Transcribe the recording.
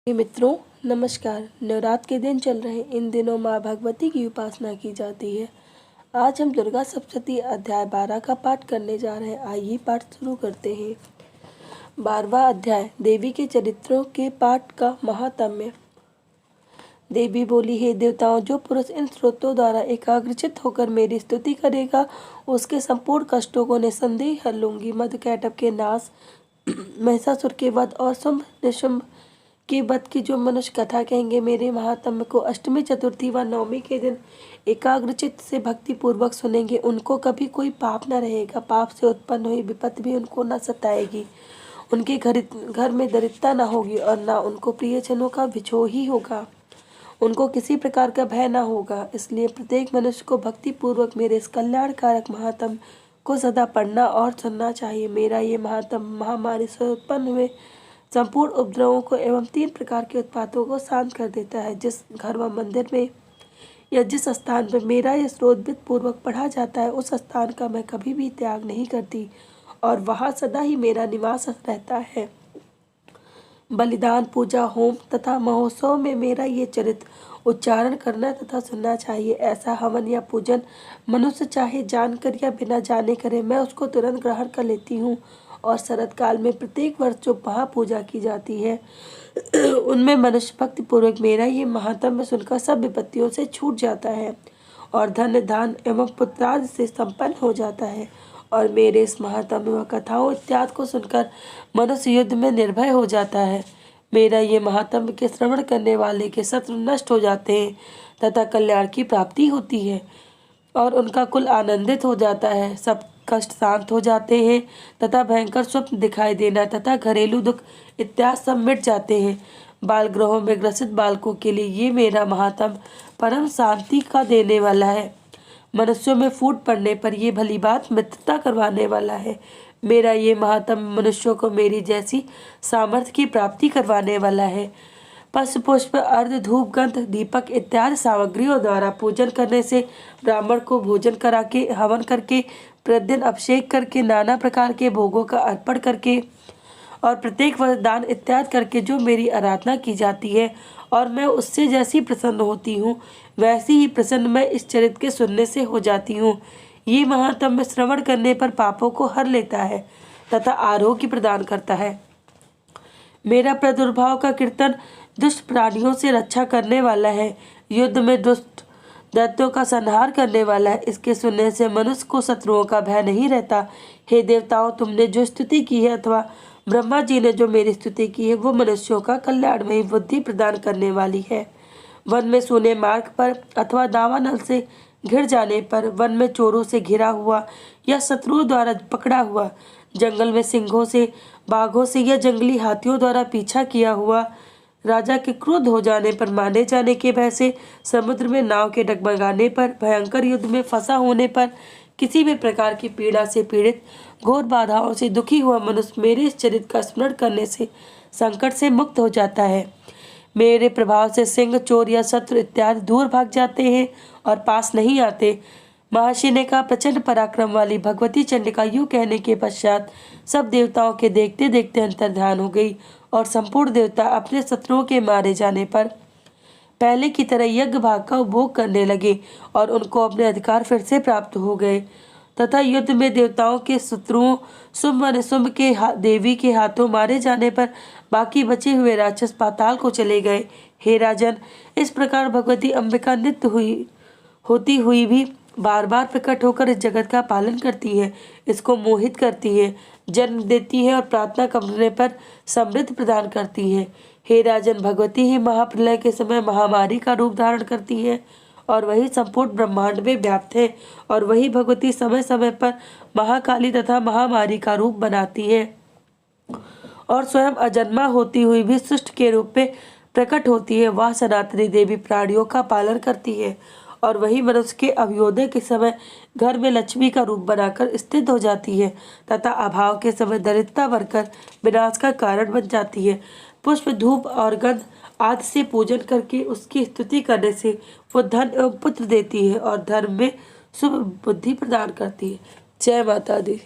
मित्रों नमस्कार। नवरात्र के दिन चल रहे इन दिनों माँ भगवती की उपासना की जाती है। आज हम दुर्गा सप्तशती अध्याय 12 का पाठ करने जा रहे हैं। आइए पाठ शुरू करते हैं। 12वां अध्याय देवी के चरित्रों के पाठ का महात्म्य। देवी बोली, हे देवताओं, जो पुरुष इन स्रोतों द्वारा एकाग्रचित होकर मेरी स्तुति करेगा उसके संपूर्ण कष्टों को निसंदेह हर लूंगी। मधुकैटभ के नाश, महिषासुर के वध और शुंभ निशुंभ के वध की जो मनुष्य कथा कहेंगे, मेरे महात्म्य को अष्टमी, चतुर्थी व नवमी के दिन एकाग्रचित से भक्ति पूर्वक सुनेंगे, उनको कभी कोई पाप न रहेगा। पाप से उत्पन्न हुई विपत्ति भी उनको न सताएगी। उनके घर में दरिद्रता न होगी और न उनको प्रियजनों का विछोह ही होगा। उनको किसी प्रकार का भय न होगा। इसलिए प्रत्येक मनुष्य को भक्ति पूर्वक मेरे इस कल्याणकारक महात्म्य को सदा पढ़ना और सुनना चाहिए। मेरा ये महात्म्य महामारी से उत्पन्न हुए संपूर्ण उपद्रवों को एवं 3 प्रकार के उत्पातों को शांत कर देता है। जिस घर व मंदिर में या जिस स्थान पर मेरा यह स्रोत पूर्वक पढ़ा जाता है, उस स्थान का मैं कभी भी त्याग नहीं करती और वहाँ सदा ही मेरा निवास रहता है। बलिदान, पूजा, होम तथा महोत्सव में मेरा ये चरित्र उच्चारण करना तथा सुनना चाहिए। ऐसा हवन या पूजन मनुष्य चाहे जानकर या बिना जाने करे, मैं उसको तुरंत ग्रहण कर लेती हूँ। और शरद काल में प्रत्येक वर्ष जो महापूजा की जाती है उनमें मनुष्य भक्ति पूर्वक मेरा ये महात्म्य सुनकर सब विपत्तियों से छूट जाता है और धन धान एवं पुत्रादि से संपन्न हो जाता है। और मेरे इस महात्म्य व कथाओं इत्यादि को सुनकर मनुष्य युद्ध में निर्भय हो जाता है। मेरा ये महात्म्य के श्रवण करने वाले के शत्रु नष्ट हो जाते हैं तथा कल्याण की प्राप्ति होती है और उनका कुल आनंदित हो जाता है। सब कष्ट शांत हो जाते हैं तथा भयंकर स्वप्न दिखाई देना तथा घरेलू दुख इत्यादि सब मिट जाते हैं। बाल गृहों में ग्रसित बालकों के लिए ये मेरा महात्म्य परम शांति का देने वाला है। मनुष्यों में फूट पड़ने पर यह भली बात मित्रता करवाने वाला है। मेरा ये महात्म्य मनुष्यों को मेरी जैसी सामर्थ्य की प्राप्ति करवाने वाला है। पशु पुष्प, अर्ध, धूप, गंध, दीपक इत्यादि सामग्रियों द्वारा पूजन करने से, ब्राह्मण को भोजन करा के, हवन करके, प्रतिदिन अभिषेक करके, नाना प्रकार के भोगों का अर्पण करके और प्रत्येक वर्ष दान इत्यादि करके जो मेरी आराधना की जाती है और मैं उससे जैसी प्रसन्न होती हूँ, वैसी ही प्रसन्न मैं इस चरित्र के सुनने से हो जाती हूँ। ये महात्म्य श्रवण करने पर पापों को हर लेता है तथा आरोग्य प्रदान करता है। मेरा प्रादुर्भाव का कीर्तन दुष्ट प्राणियों से रक्षा करने वाला है, युद्ध में दुष्ट दैत्यों का संहार करने वाला है। इसके सुनने से मनुष्य को शत्रुओं का भय नहीं रहता। हे देवताओं, तुमने जो स्तुति की है अथवा ब्रह्मा जी ने जो मेरी स्तुति की है, वो मनुष्यों का कल्याणमयी बुद्धि प्रदान करने वाली है। वन में सूने मार्ग पर अथवा दावानल से घिर जाने पर, वन में चोरों से घिरा हुआ या शत्रुओं द्वारा पकड़ा हुआ, जंगल में सिंहों से, बाघों से या जंगली हाथियों द्वारा पीछा किया हुआ, राजा के क्रोध हो जाने पर, माने जाने के भय से, समुद्र में नाव के डगमगाने पर, भयंकर युद्ध में फंसा होने पर, किसी भी प्रकार की पीड़ा से पीड़ित, घोर बाधाओं से दुखी हुआ मनुष्य मेरे इस चरित्र का स्मरण करने से संकट से मुक्त हो जाता है। मेरे प्रभाव से सिंह, चोर या शत्रु इत्यादि दूर भाग जाते हैं और पास नहीं आते। महर्षि ने कहा, प्रचंड पराक्रम वाली भगवती चंडिका यूँ कहने के पश्चात सब देवताओं के देखते देखते अंतर्ध्यान हो गई और संपूर्ण देवता अपने शत्रुओं के मारे जाने पर पहले की तरह यज्ञ भाग का उपभोग करने लगे और उनको अपने अधिकार फिर से प्राप्त हो गए तथा युद्ध में देवताओं के शत्रुओं शुंभ व निशुंभ के देवी के हाथों मारे जाने पर बाकी बचे हुए राक्षस पाताल को चले गए। हे राजन, इस प्रकार भगवती अंबिका नित्य होती हुई भी बार बार प्रकट होकर इस जगत का पालन करती है, इसको मोहित करती है, जन्म देती है और प्रार्थना करने पर समृद्धि प्रदान करती है। हे राजन, भगवती ही महाप्रलय के समय महामारी का रूप धारण करती है और वही संपूर्ण ब्रह्मांड में व्याप्त है और वही भगवती समय समय पर महाकाली तथा महामारी का रूप बनाती है और स्वयं अजन्मा होती हुई भी सृष्टि के रूप में प्रकट होती है। वह सनातनी देवी प्राणियों का पालन करती है और वही मनुष्य के अभ्युदय के समय घर में लक्ष्मी का रूप बनाकर स्थित हो जाती है तथा अभाव के समय दरिद्रता बढ़कर विनाश का कारण बन जाती है। पुष्प, धूप और गंध आदि से पूजन करके उसकी स्तुति करने से वो धन एवं पुत्र देती है और धर्म में शुभ बुद्धि प्रदान करती है। जय माता दी।